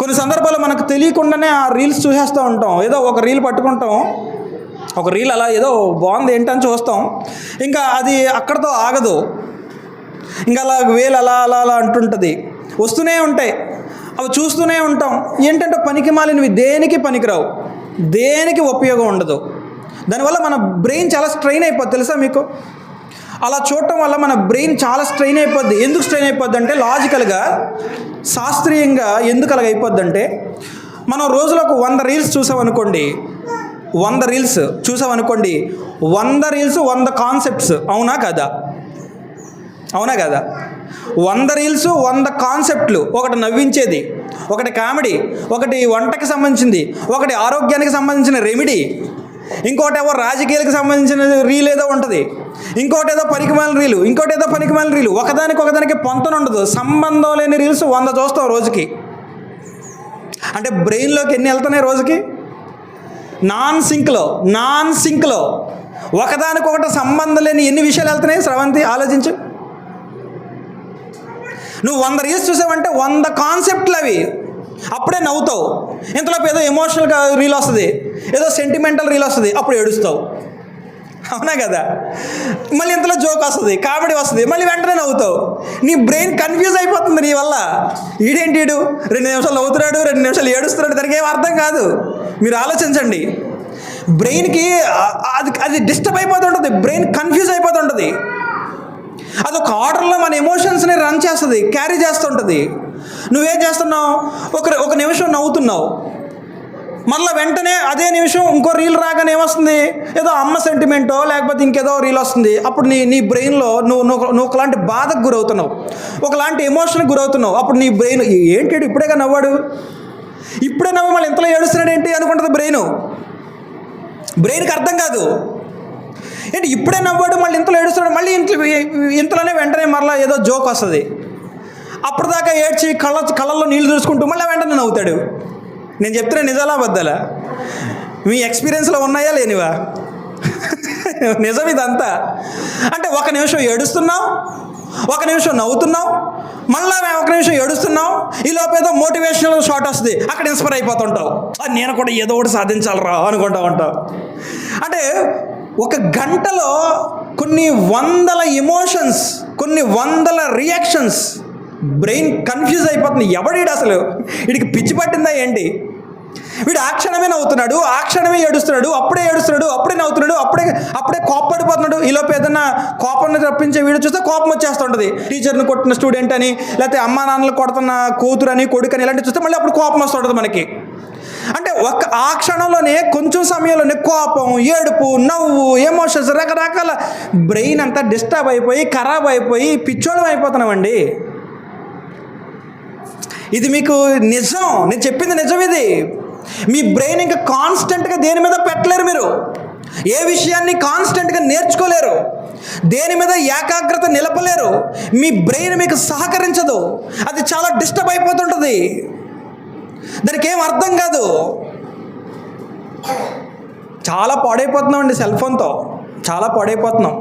కొన్ని సందర్భాల్లో మనకు తెలియకుండానే ఆ రీల్స్ చూసేస్తూ ఉంటాం. ఏదో ఒక రీల్ పట్టుకుంటాం, ఒక రీల్ అలా ఏదో బాగుంది ఏంటని చూస్తాం, ఇంకా అది అక్కడితో ఆగదు. ఇంకా అలా వేలు అలా అలా అలా అంటుంటుంది, వస్తూనే ఉంటాయి, అవి చూస్తూనే ఉంటాం. ఏంటంటే పనికి మాలినవి, దేనికి పనికిరావు, దేనికి ఉపయోగం ఉండదు. దానివల్ల మన బ్రెయిన్ చాలా స్ట్రెయిన్ అయిపోద్ది, తెలుసా మీకు? అలా చూడటం వల్ల మన బ్రెయిన్ చాలా స్ట్రెయిన్ అయిపోద్ది. ఎందుకు స్ట్రెయిన్ అయిపోద్ది అంటే, లాజికల్గా శాస్త్రీయంగా ఎందుకు అలాగ అయిపోద్ది అంటే, మనం రోజులో ఒక 100 రీల్స్ చూసామనుకోండి, 100 రీల్స్ చూసామనుకోండి, 100 రీల్స్ 100 కాన్సెప్ట్స్. అవునా కదా? అవునా కదా? 100 రీల్స్ 100 కాన్సెప్ట్లు. ఒకటి నవ్వించేది, ఒకటి కామెడీ, ఒకటి వంటకి సంబంధించింది, ఒకటి ఆరోగ్యానికి సంబంధించిన రెమెడీ, ఇంకోటి ఏవో రాజకీయాలకు సంబంధించిన రీల్ ఏదో ఉంటుంది, ఇంకోటి ఏదో పనికిమాలిన రీలు, ఇంకోటి ఏదో పనికిమాలిన రీలు. ఒకదానికి పొంతన ఉండదు, సంబంధం లేని రీల్స్ 100 చూస్తాం రోజుకి. అంటే బ్రెయిన్లోకి ఎన్ని వెళ్తున్నాయి రోజుకి? నాన్ సింక్లో ఒకదానికొకటి సంబంధం లేని ఎన్ని విషయాలు వెళ్తున్నాయి? స్రవంతి, ఆలోచించు. నువ్వు 100 రీల్స్ చూసావంటే 100 కాన్సెప్ట్లు అవి. అప్పుడే నవ్వుతావు, ఇంతలోపు ఏదో ఎమోషనల్గా రీల్ వస్తుంది, ఏదో సెంటిమెంటల్ రీల్ వస్తుంది, అప్పుడు ఏడుస్తావు. అవునా కదా? మళ్ళీ ఇంతలో జోక్ వస్తుంది, కామెడీ వస్తుంది, మళ్ళీ వెంటనే నవ్వుతావు. నీ బ్రెయిన్ కన్ఫ్యూజ్ అయిపోతుంది నీ వల్ల. ఈడేంటి 2 నిమిషాలు నవ్వుతున్నాడు, 2 నిమిషాలు ఏడుస్తున్నాడు, దానికి ఏం అర్థం కాదు. మీరు ఆలోచించండి. బ్రెయిన్కి అది డిస్టర్బ్ అయిపోతుంటుంది, బ్రెయిన్ కన్ఫ్యూజ్ అయిపోతుంటుంది. అదొక ఆర్డర్లో మన ఎమోషన్స్ని రన్ చేస్తుంది, క్యారీ చేస్తుంటుంది. నువ్వేం చేస్తున్నావు? ఒక నిమిషం నవ్వుతున్నావు, మళ్ళీ వెంటనే అదే నిమిషం ఇంకో రీల్ రాగానే ఏమొస్తుంది? ఏదో అమ్మ సెంటిమెంటో లేకపోతే ఇంకేదో రీల్ వస్తుంది. అప్పుడు నీ బ్రెయిన్లో నువ్వు ఒకలాంటి బాధకు గురవుతున్నావు, ఒకలాంటి ఎమోషన్కి గురవుతున్నావు. అప్పుడు నీ బ్రెయిన్ ఏంటి ఇప్పుడేగా నవ్వాడు, ఇప్పుడే నవ్వు మళ్ళీ ఇంతలో ఏడుస్తున్నాడు ఏంటి అనుకుంటుంది బ్రెయిన్కి అర్థం కాదు. ఏంటి ఇప్పుడే నవ్వాడు మళ్ళీ ఇంతలో ఏడుస్తున్నాడు, మళ్ళీ ఇంతలోనే వెంటనే మరలా ఏదో జోక్ వస్తుంది. అప్పటిదాకా ఏడ్చి కళ్ళల్లో నీళ్లు చూసుకుంటూ మళ్ళీ వెంటనే నవ్వుతాడు. నేను చెప్తున్నా నిజాలా బద్దాలా? మీ ఎక్స్పీరియన్స్లో ఉన్నాయా లేనివా? నిజం ఇదంతా. అంటే ఒక నిమిషం ఏడుస్తున్నావు, ఒక నిమిషం నవ్వుతున్నావు, మళ్ళీ ఒక నిమిషం ఏడుస్తున్నావు, ఈ లోపు ఏదో మోటివేషనల్ షాట్ వస్తుంది, అక్కడ ఇన్స్పైర్ అయిపోతుంటావు. నేను కూడా ఏదో ఒకటి సాధించాలరా అనుకుంటా ఉంటావు. అంటే ఒక గంటలో కొన్ని వందల ఎమోషన్స్, కొన్ని వందల రియాక్షన్స్. బ్రెయిన్ కన్ఫ్యూజ్ అయిపోతుంది. ఎవడీడు అసలు? వీడికి పిచ్చి పట్టిందా ఏంటి? వీడు ఆ క్షణమే నవ్వుతున్నాడు, ఆ క్షణమే ఏడుస్తున్నాడు, అప్పుడే ఏడుస్తున్నాడు, అప్పుడే నవ్వుతున్నాడు, అప్పుడే కోప్పడిపోతున్నాడు. ఈలోపు ఏదన్నా కోపాన్ని రప్పించే వీడియో చూస్తే కోపం వచ్చేస్తుంటుంది. టీచర్ని కొట్టిన స్టూడెంట్ అని, లేకపోతే అమ్మా నాన్నలు కొడుతున్న కూతురు అని, కొడుకు అని ఇలాంటివి చూస్తే మళ్ళీ అప్పుడు కోపం వస్తుంటుంది మనకి. అంటే ఆ క్షణంలోనే కొంచెం సమయంలోనే కోపం, ఏడుపు, నవ్వు, ఎమోషన్స్, రకరకాల బ్రెయిన్ అంతా డిస్టర్బ్ అయిపోయి ఖరాబ్ అయిపోయి పిచ్చోళం అయిపోతున్నామండి. ఇది మీకు నిజం, నేను చెప్పింది నిజం. ఇది మీ బ్రెయిన్ ఇంకా కాన్స్టెంట్గా దేని మీద పెట్టలేరు. మీరు ఏ విషయాన్ని కాన్స్టెంట్గా నేర్చుకోలేరు, దేని మీద ఏకాగ్రత నిలపలేరు. మీ బ్రెయిన్ మీకు సహకరించదు, అది చాలా డిస్టర్బ్ అయిపోతుంటుంది, దానికి ఏం అర్థం కాదు. చాలా పాడైపోతున్నాం అండి, సెల్ ఫోన్తో చాలా పాడైపోతున్నాం.